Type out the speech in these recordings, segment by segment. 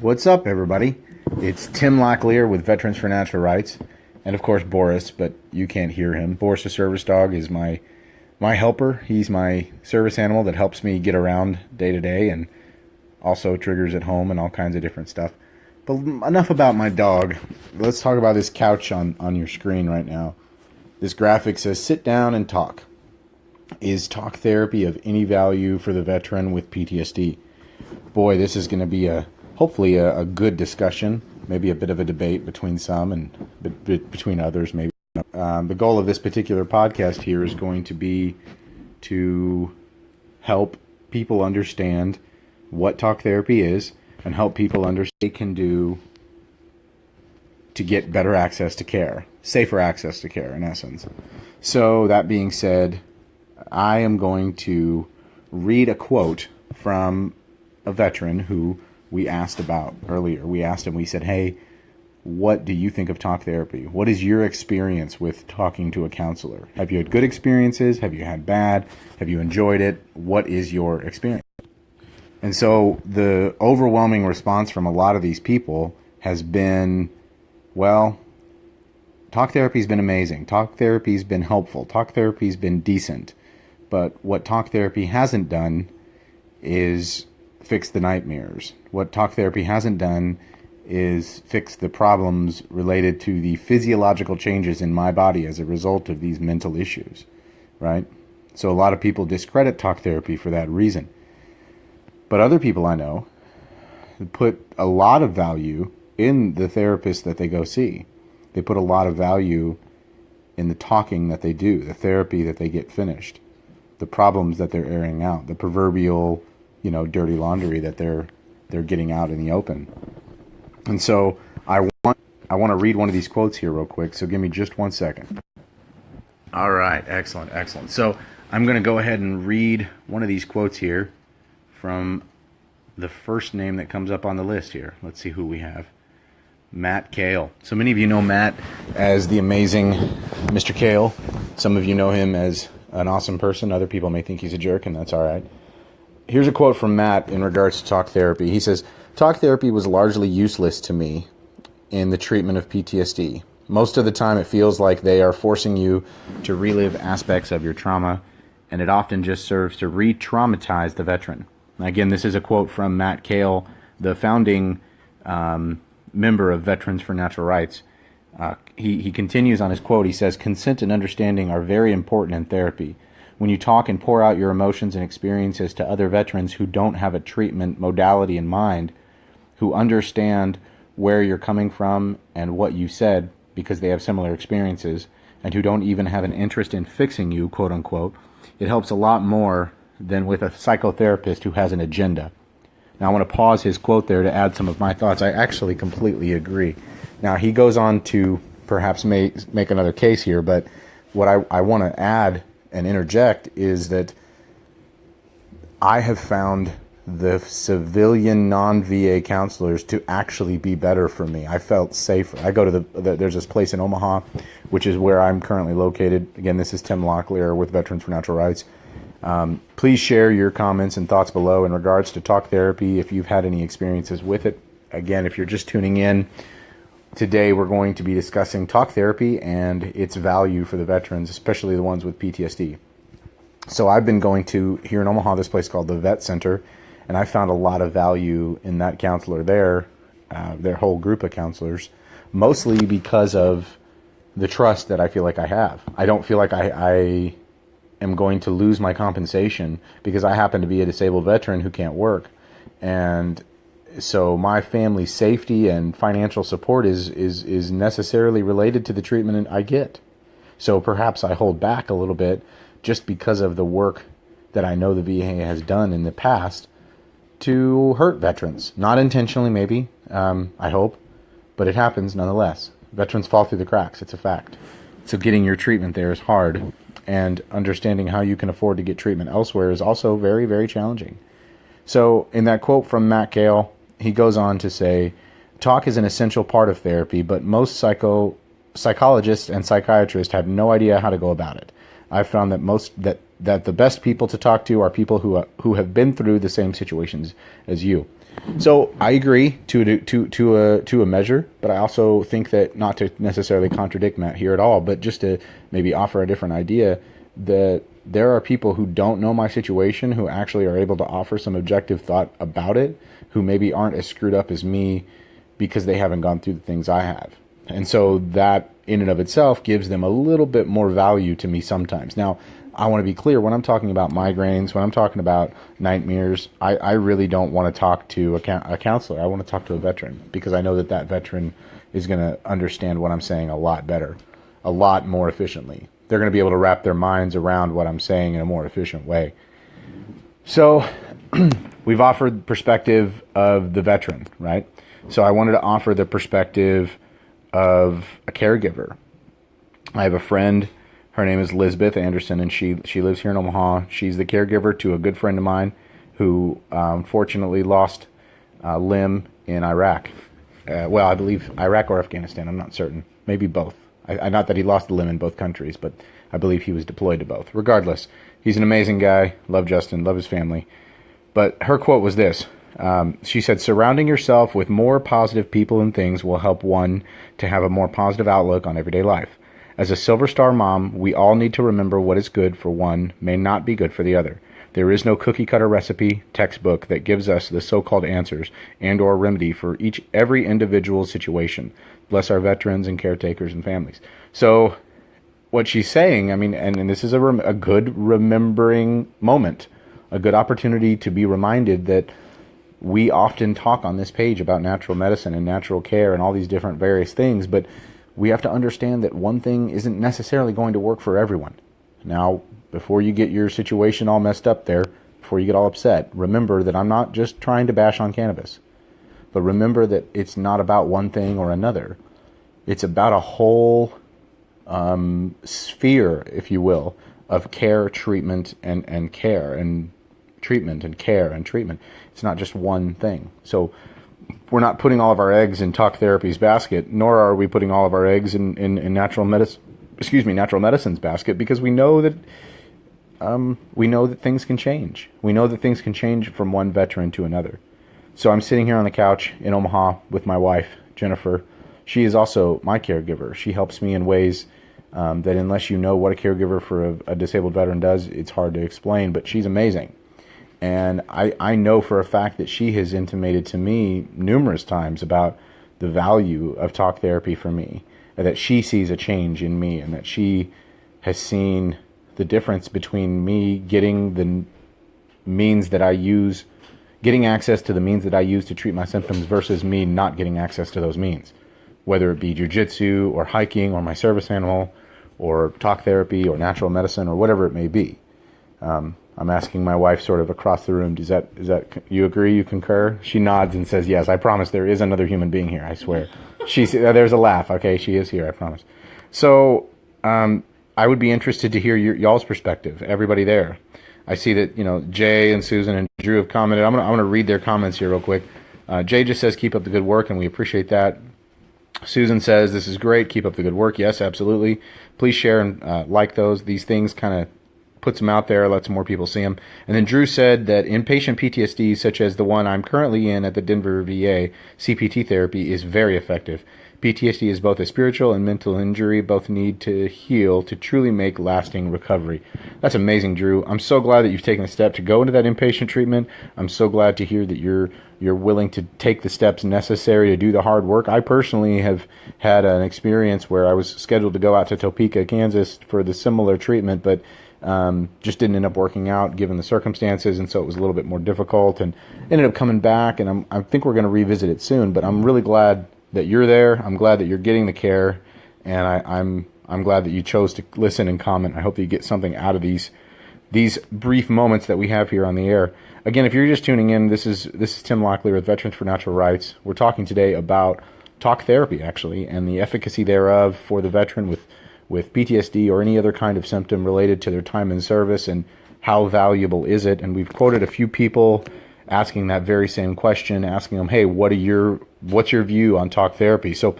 What's up, everybody? It's Tim Locklear with Veterans for Natural Rights, and of course Boris, but you can't hear him. Boris the service dog is my helper. He's my service animal that helps me get around day to day and also triggers at home and all kinds of different stuff. But enough about my dog. Let's talk about this couch on your screen right now. This graphic says, sit down and talk. Is talk therapy of any value for the veteran with PTSD? Boy, this is going to be hopefully a good discussion, maybe a bit of a debate between some and between others, maybe. The goal of this particular podcast here is going to be to help people understand what talk therapy is and help people understand what they can do to get better access to care, safer access to care, in essence. So that being said, I am going to read a quote from a veteran who we asked about earlier. We asked him, we said, hey, what do you think of talk therapy? What is your experience with talking to a counselor? Have you had good experiences? Have you had bad? Have you enjoyed it? What is your experience? And so the overwhelming response from a lot of these people has been, well, talk therapy's been amazing. Talk therapy's been helpful. Talk therapy's been decent. But what talk therapy hasn't done is fix the nightmares. What talk therapy hasn't done is fix the problems related to the physiological changes in my body as a result of these mental issues, right? So a lot of people discredit talk therapy for that reason. But other people I know put a lot of value in the therapist that they go see. They put a lot of value in the talking that they do, the therapy that they get finished, the problems that they're airing out, the proverbial, dirty laundry that they're getting out in the open. And so I want to read one of these quotes here real quick, so give me just 1 second. All right, excellent. So I'm going to go ahead and read one of these quotes here from the first name that comes up on the list here. Let's see who we have. Matt Kale. So many of you know Matt as the amazing Mr. Kale. Some of you know him as an awesome person. Other people may think he's a jerk, and that's all right. Here's a quote from Matt in regards to talk therapy. He says, talk therapy was largely useless to me in the treatment of PTSD. Most of the time it feels like they are forcing you to relive aspects of your trauma, and it often just serves to re-traumatize the veteran. Again, this is a quote from Matt Kale, the founding member of Veterans for Natural Rights. He continues on his quote. He says, consent and understanding are very important in therapy. When you talk and pour out your emotions and experiences to other veterans who don't have a treatment modality in mind, who understand where you're coming from and what you said because they have similar experiences, and who don't even have an interest in fixing you, quote unquote, it helps a lot more than with a psychotherapist who has an agenda. Now I want to pause his quote there to add some of my thoughts. I actually completely agree. Now he goes on to perhaps make another case here, but what I want to add and interject is that I have found the civilian non-VA counselors to actually be better for me. I felt safer. I go to there's this place in Omaha, which is where I'm currently located. Again, this is Tim Locklear with Veterans for Natural Rights. Please share your comments and thoughts below in regards to talk therapy if you've had any experiences with it. Again, if you're just tuning in, today we're going to be discussing talk therapy and its value for the veterans, especially the ones with PTSD. So I've been going to, here in Omaha, this place called the Vet Center, and I found a lot of value in that counselor there, their whole group of counselors, mostly because of the trust that I feel like I have. I don't feel like I am going to lose my compensation because I happen to be a disabled veteran who can't work. And so my family's safety and financial support is necessarily related to the treatment I get. So perhaps I hold back a little bit just because of the work that I know the VA has done in the past to hurt veterans. Not intentionally, maybe, I hope, but it happens nonetheless. Veterans fall through the cracks. It's a fact. So getting your treatment there is hard, and understanding how you can afford to get treatment elsewhere is also very, very challenging. So in that quote from Matt Kale, he goes on to say, talk is an essential part of therapy, but most psychologists and psychiatrists have no idea how to go about it. I've found that the best people to talk to are people who have been through the same situations as you. So I agree to a measure, but I also think that, not to necessarily contradict Matt here at all, but just to maybe offer a different idea, that there are people who don't know my situation who actually are able to offer some objective thought about it, who maybe aren't as screwed up as me because they haven't gone through the things I have. And so that in and of itself gives them a little bit more value to me sometimes. Now, I want to be clear, when I'm talking about migraines, when I'm talking about nightmares, I really don't want to talk to a counselor. I want to talk to a veteran, because I know that that veteran is going to understand what I'm saying a lot better, a lot more efficiently. They're going to be able to wrap their minds around what I'm saying in a more efficient way. So we've offered perspective of the veteran, right? So I wanted to offer the perspective of a caregiver. I have a friend. Her name is Lisbeth Anderson, and she lives here in Omaha. She's the caregiver to a good friend of mine who unfortunately lost a limb in Iraq. Well, I believe Iraq or Afghanistan. I'm not certain. Maybe both. Not that he lost the limb in both countries, but I believe he was deployed to both. Regardless, he's an amazing guy. Love Justin. Love his family. But her quote was this. She said, "Surrounding yourself with more positive people and things will help one to have a more positive outlook on everyday life. As a Silver Star mom, we all need to remember what is good for one may not be good for the other. There is no cookie-cutter recipe, textbook that gives us the so-called answers and or remedy for every individual situation. Bless our veterans and caretakers and families." So what she's saying, I mean, and this is a good remembering moment, a good opportunity to be reminded that we often talk on this page about natural medicine and natural care and all these different various things, but we have to understand that one thing isn't necessarily going to work for everyone. Now, before you get your situation all messed up there, before you get all upset, remember that I'm not just trying to bash on cannabis, but remember that it's not about one thing or another. It's about a whole sphere, if you will, of care, treatment, and care, and treatment and care and treatment. It's not just one thing. So we're not putting all of our eggs in talk therapy's basket, nor are we putting all of our eggs in natural medicine's basket, because we know that things can change. We know that things can change from one veteran to another. So I'm sitting here on the couch in Omaha with my wife, Jennifer. She is also my caregiver. She helps me in ways that, unless you know what a caregiver for a disabled veteran does, it's hard to explain, but she's amazing. And I know for a fact that she has intimated to me numerous times about the value of talk therapy for me, that she sees a change in me, and that she has seen the difference between me getting the means that I use, getting access to the means that I use to treat my symptoms, versus me not getting access to those means, whether it be jiu-jitsu or hiking or my service animal or talk therapy or natural medicine or whatever it may be. I'm asking my wife sort of across the room, does that you agree, you concur? She nods and says, yes, I promise there is another human being here, I swear. There's a laugh. Okay, she is here, I promise. So I would be interested to hear y'all's perspective, everybody there. I see that, Jay and Susan and Drew have commented. I'm gonna read their comments here real quick. Jay just says, keep up the good work, and we appreciate that. Susan says, this is great, keep up the good work. Yes, absolutely. Please share and like those. These things kind of puts them out there, lets more people see them. And then Drew said that inpatient PTSD, such as the one I'm currently in at the Denver VA, CPT therapy is very effective. PTSD is both a spiritual and mental injury. Both need to heal to truly make lasting recovery. That's amazing, Drew. I'm so glad that you've taken the step to go into that inpatient treatment. I'm so glad to hear that you're willing to take the steps necessary to do the hard work. I personally have had an experience where I was scheduled to go out to Topeka, Kansas for the similar treatment, but just didn't end up working out given the circumstances, and so it was a little bit more difficult, and ended up coming back, and I think we're going to revisit it soon. But I'm really glad that you're there. I'm glad that you're getting the care, and I'm glad that you chose to listen and comment. I hope that you get something out of these brief moments that we have here on the air. Again, if you're just tuning in, this is Tim Locklear with Veterans for Natural Rights. We're talking today about talk therapy, actually, and the efficacy thereof for the veteran with PTSD or any other kind of symptom related to their time in service, and how valuable is it. And we've quoted a few people asking that very same question, asking them, hey, what's your view on talk therapy? So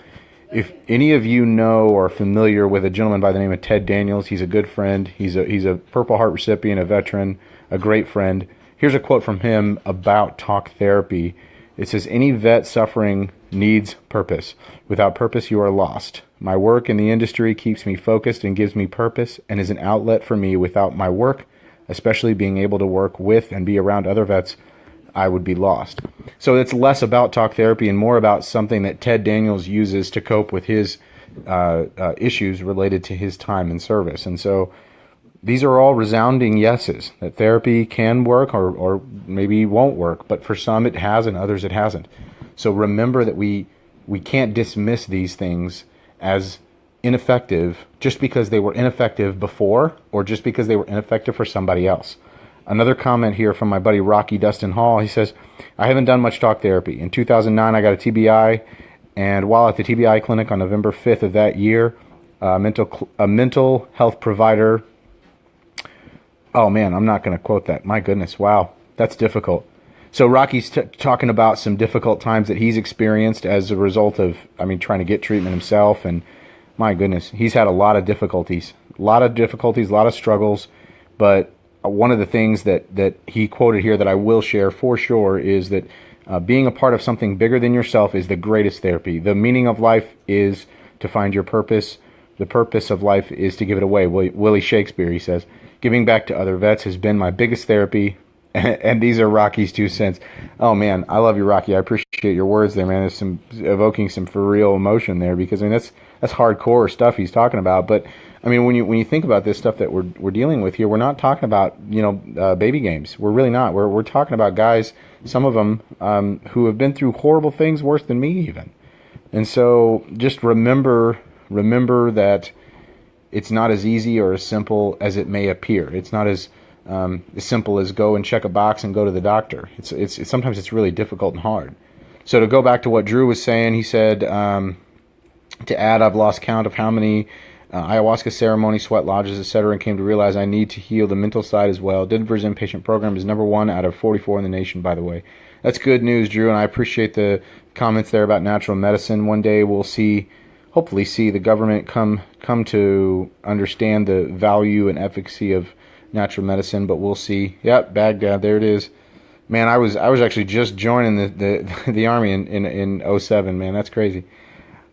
if any of you know or are familiar with a gentleman by the name of Ted Daniels, he's a good friend. He's a Purple Heart recipient, a veteran, a great friend. Here's a quote from him about talk therapy. It says, any vet suffering needs purpose. Without purpose, you are lost. My work in the industry keeps me focused and gives me purpose and is an outlet for me. Without my work, especially being able to work with and be around other vets, I would be lost. So it's less about talk therapy and more about something that Ted Daniels uses to cope with his issues related to his time in service. And so these are all resounding yeses, that therapy can work or maybe won't work, but for some it has and others it hasn't. So remember that we can't dismiss these things as ineffective just because they were ineffective before or just because they were ineffective for somebody else. Another comment here from my buddy Rocky Dustin Hall. He says, I haven't done much talk therapy. In 2009, I got a TBI, and while at the TBI clinic on November 5th of that year, a mental health provider, oh man, I'm not going to quote that. My goodness, wow, that's difficult. So Rocky's talking about some difficult times that he's experienced as a result of, trying to get treatment himself, and my goodness, he's had a lot of difficulties, a lot of struggles, but one of the things that he quoted here that I will share for sure is that being a part of something bigger than yourself is the greatest therapy. The meaning of life is to find your purpose. The purpose of life is to give it away. Willie Shakespeare, he says, giving back to other vets has been my biggest therapy. And these are Rocky's 2 cents. Oh man, I love you, Rocky. I appreciate your words there, man. There's some evoking some for real emotion there, because that's hardcore stuff he's talking about. But when you think about this stuff that we're dealing with here, we're not talking about baby games. We're really not. We're talking about guys, some of them who have been through horrible things, worse than me even. And so just remember that it's not as easy or as simple as it may appear. It's not as simple as go and check a box and go to the doctor. It's sometimes it's really difficult and hard. So to go back to what Drew was saying, he said, to add, I've lost count of how many ayahuasca ceremonies, sweat lodges, etc., and came to realize I need to heal the mental side as well. Denver's inpatient program is number 1 out of 44 in the nation, by the way. That's good news, Drew, and I appreciate the comments there about natural medicine. One day we'll hopefully see the government come to understand the value and efficacy of natural medicine, but we'll see. Yep, Baghdad, there it is. Man, I was actually just joining the army in 07, man. That's crazy.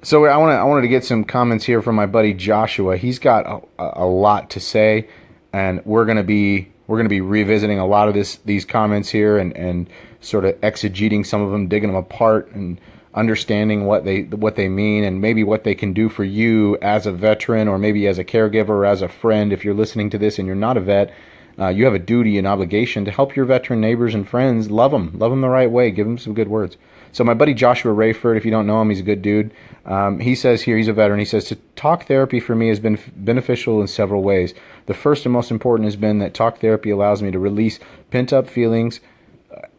So I wanted to get some comments here from my buddy Joshua. He's got a lot to say, and we're gonna be revisiting a lot of these comments here and sort of exegeting some of them, digging them apart and understanding what they mean and maybe what they can do for you as a veteran or maybe as a caregiver or as a friend. If you're listening to this and you're not a vet, you have a duty and obligation to help your veteran neighbors and friends. Love them the right way. Give them some good words. So my buddy Joshua Rayford, if you don't know him, he's a good dude. He says here, he's a veteran, he says, to talk therapy for me has been beneficial in several ways. The first and most important has been that talk therapy allows me to release pent-up feelings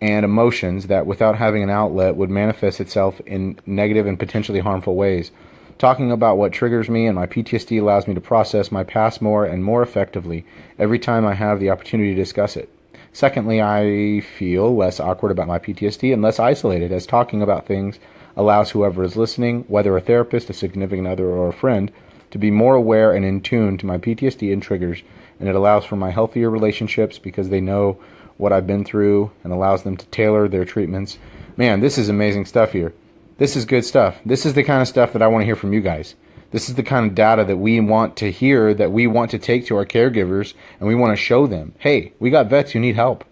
and emotions that without having an outlet would manifest itself in negative and potentially harmful ways. Talking about what triggers me and my PTSD allows me to process my past more and more effectively every time I have the opportunity to discuss it. Secondly, I feel less awkward about my PTSD and less isolated, as talking about things allows whoever is listening, whether a therapist, a significant other, or a friend, to be more aware and in tune to my PTSD and triggers, and it allows for my healthier relationships because they know what I've been through and allows them to tailor their treatments. Man, this is amazing stuff here. This is good stuff. This is the kind of stuff that I want to hear from you guys. This is the kind of data that we want to hear, that we want to take to our caregivers, and we want to show them, hey, we got vets who need help.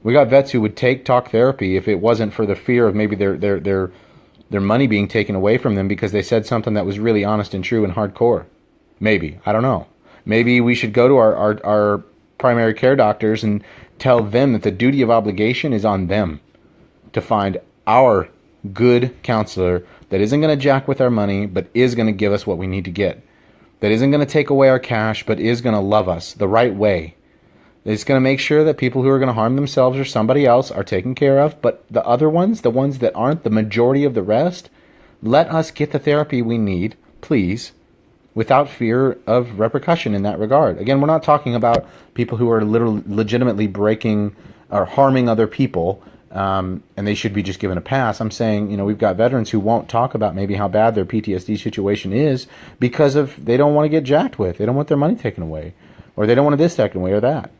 We got vets who would take talk therapy if it wasn't for the fear of maybe their money being taken away from them because they said something that was really honest and true and hardcore. Maybe. I don't know. Maybe we should go to our primary care doctors and tell them that the duty of obligation is on them to find our good counselor that isn't going to jack with our money, but is going to give us what we need to get. That isn't going to take away our cash, but is going to love us the right way. It's going to make sure that people who are going to harm themselves or somebody else are taken care of, but the other ones, the ones that aren't, the majority of the rest, let us get the therapy we need, please, without fear of repercussion in that regard. Again, we're not talking about people who are literally legitimately breaking or harming other people, and they should be just given a pass. I'm saying, we've got veterans who won't talk about maybe how bad their PTSD situation is because they don't want to get jacked with. They don't want their money taken away, or they don't want this taken away or that.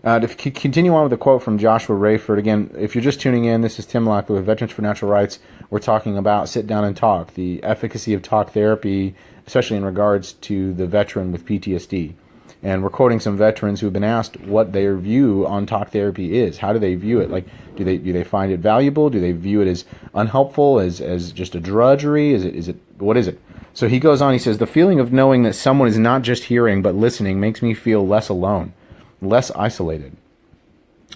To continue on with the quote from Joshua Rayford, again, if you're just tuning in, this is Tim Lockley with Veterans for Natural Rights. We're talking about sit down and talk, the efficacy of talk therapy, especially in regards to the veteran with PTSD. And we're quoting some veterans who have been asked what their view on talk therapy is. How do they view it? Like, do they find it valuable? Do they view it as unhelpful, as just a drudgery? What is it? So he goes on, he says, the feeling of knowing that someone is not just hearing but listening makes me feel less alone, less isolated,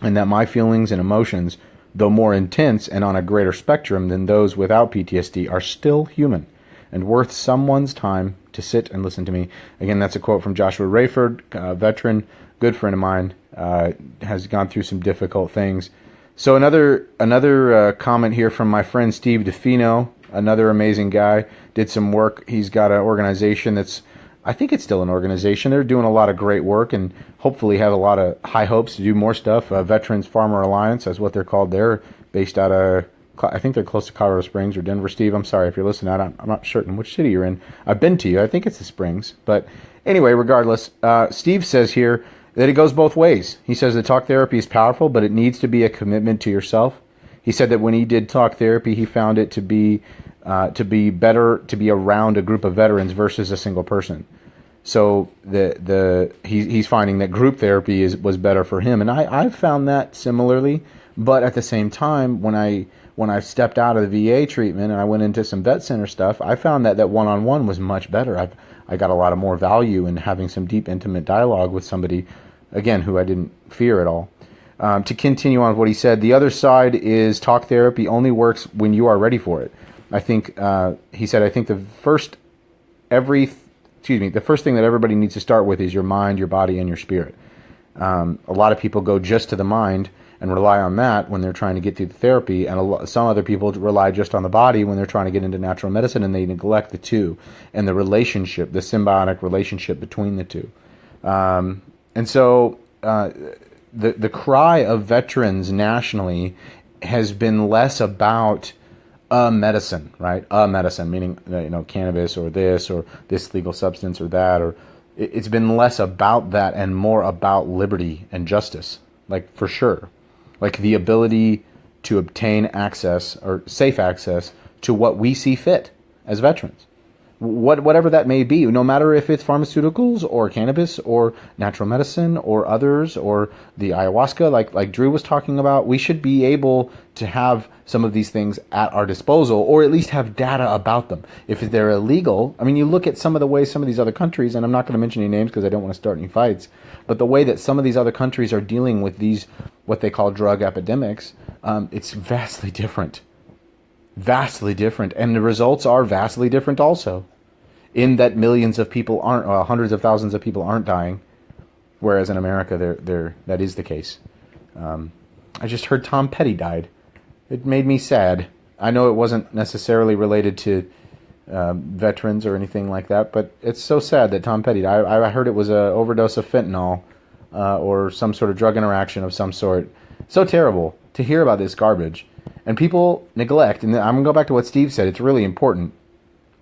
and that my feelings and emotions, though more intense and on a greater spectrum than those without PTSD, are still human and worth someone's time to sit and listen to me. Again, that's a quote from Joshua Rayford, a veteran, good friend of mine, has gone through some difficult things. So another comment here from my friend Steve DeFino, another amazing guy, did some work. He's got an organization that's, I think it's still an organization. They're doing a lot of great work and hopefully have a lot of high hopes to do more stuff. Veterans Farmer Alliance, that's what they're called. They're based out of, I think they're close to Colorado Springs or Denver. Steve, I'm sorry if you're listening. I'm not certain which city you're in. I've been to you. I think it's the Springs. But anyway, regardless, Steve says here that it goes both ways. He says that talk therapy is powerful, but it needs to be a commitment to yourself. He said that when he did talk therapy, he found it to be better to be around a group of veterans versus a single person. So he's finding that group therapy was better for him, and I've found that similarly. But at the same time, when I stepped out of the VA treatment and I went into some vet center stuff, I found that one-on-one was much better. I got a lot of more value in having some deep, intimate dialogue with somebody, again, who I didn't fear at all. To continue on with what he said, the other side is talk therapy only works when you are ready for it. I think he said, I think the first thing that everybody needs to start with is your mind, your body, and your spirit. A lot of people go just to the mind and rely on that when they're trying to get through the therapy, and some other people rely just on the body when they're trying to get into natural medicine, and they neglect the two and the relationship, the symbiotic relationship between the two. And so the cry of veterans nationally has been less about a medicine, right? A medicine, meaning cannabis or this legal substance or that, or it's been less about that and more about liberty and justice, like for sure. Like the ability to obtain access or safe access to what we see fit as veterans. Whatever that may be, no matter if it's pharmaceuticals or cannabis or natural medicine or others or the ayahuasca, like Drew was talking about, we should be able to have some of these things at our disposal, or at least have data about them. If they're illegal, I mean, you look at some of the ways some of these other countries, and I'm not going to mention any names because I don't want to start any fights, but the way that some of these other countries are dealing with these, what they call drug epidemics, it's vastly different. Vastly different. And the results are vastly different also. In that millions of people aren't, hundreds of thousands of people aren't dying, whereas in America, that is the case. I just heard Tom Petty died. It made me sad. I know it wasn't necessarily related to veterans or anything like that, but it's so sad that Tom Petty died. I heard it was an overdose of fentanyl or some sort of drug interaction of some sort. So terrible to hear about this garbage. And people neglect, and I'm going to go back to what Steve said. It's really important.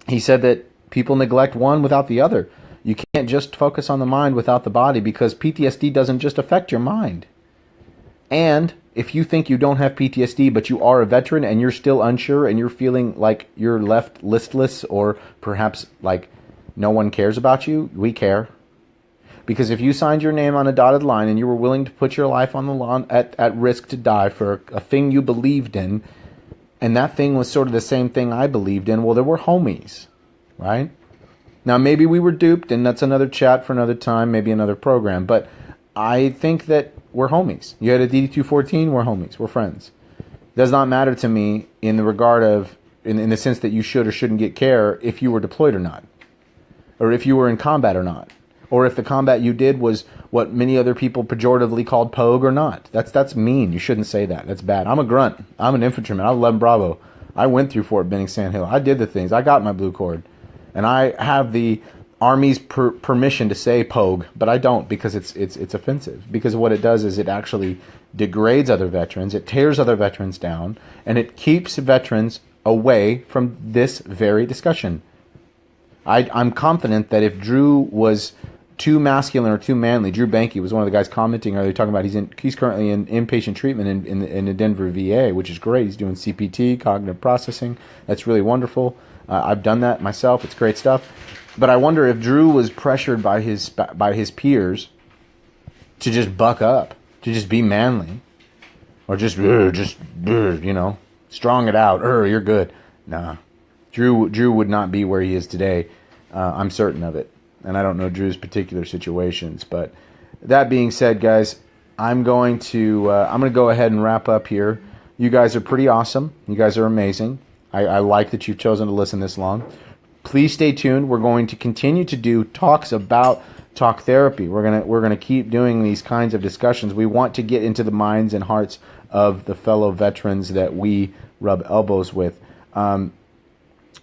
He said that people neglect one without the other. You can't just focus on the mind without the body, because PTSD doesn't just affect your mind. And if you think you don't have PTSD, but you are a veteran and you're still unsure and you're feeling like you're left listless, or perhaps like no one cares about you, we care. Because if you signed your name on a dotted line and you were willing to put your life on the line at risk to die for a thing you believed in, and that thing was sort of the same thing I believed in, well, there were homies, right? Now, maybe we were duped, and that's another chat for another time, maybe another program, but I think that we're homies. You had a DD-214, we're homies, we're friends. It does not matter to me in the regard of, in the sense that you should or shouldn't get care if you were deployed or not, or if you were in combat or not, or if the combat you did was what many other people pejoratively called pogue or not. That's mean. You shouldn't say that. That's bad. I'm a grunt. I'm an infantryman. I'm 11 Bravo. I went through Fort Benning Sandhill. I did the things. I got my blue cord. And I have the Army's permission to say pogue, but I don't, because it's offensive. Because what it does is it actually degrades other veterans, it tears other veterans down, and it keeps veterans away from this very discussion. I'm confident that if Drew was too masculine or too manly. Drew Banky was one of the guys commenting earlier, talking about he's currently in inpatient treatment in the Denver VA, which is great. He's doing CPT, cognitive processing. That's really wonderful. I've done that myself. It's great stuff. But I wonder if Drew was pressured by his peers to just buck up, to just be manly, or just strong it out. You're good. Nah, Drew would not be where he is today. I'm certain of it. And I don't know Drew's particular situations, but that being said, guys, I'm going to go ahead and wrap up here. You guys are pretty awesome. You guys are amazing. I like that you've chosen to listen this long. Please stay tuned. We're going to continue to do talks about talk therapy. We're gonna keep doing these kinds of discussions. We want to get into the minds and hearts of the fellow veterans that we rub elbows with.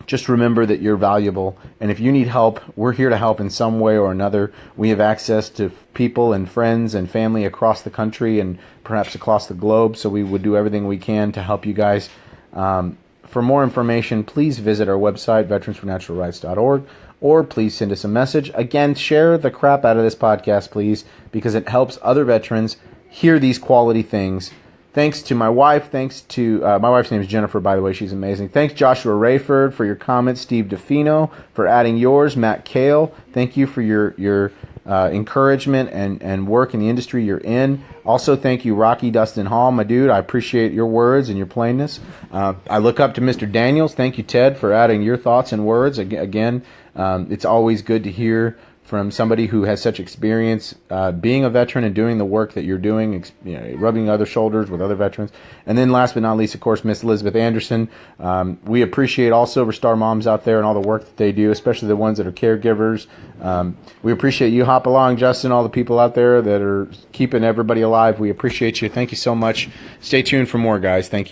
Just remember that you're valuable, and if you need help, we're here to help in some way or another. We have access to people and friends and family across the country and perhaps across the globe, so we would do everything we can to help you guys. For more information, please visit our website, veteransfornaturalrights.org, or please send us a message. Again, share the crap out of this podcast, please, because it helps other veterans hear these quality things. Thanks to my wife. Thanks to my wife's name is Jennifer, by the way. She's amazing. Thanks, Joshua Rayford, for your comments. Steve DeFino for adding yours. Matt Kale, thank you for your encouragement and work in the industry you're in. Also, thank you, Rocky Dustin Hall, my dude. I appreciate your words and your plainness. I look up to Mr. Daniels. Thank you, Ted, for adding your thoughts and words. Again, it's always good to hear from somebody who has such experience being a veteran and doing the work that you're doing, rubbing other shoulders with other veterans. And then last but not least, of course, Miss Elizabeth Anderson. We appreciate all Silver Star moms out there and all the work that they do, especially the ones that are caregivers. We appreciate you. Hop along, Justin, all the people out there that are keeping everybody alive. We appreciate you. Thank you so much. Stay tuned for more, guys. Thank you.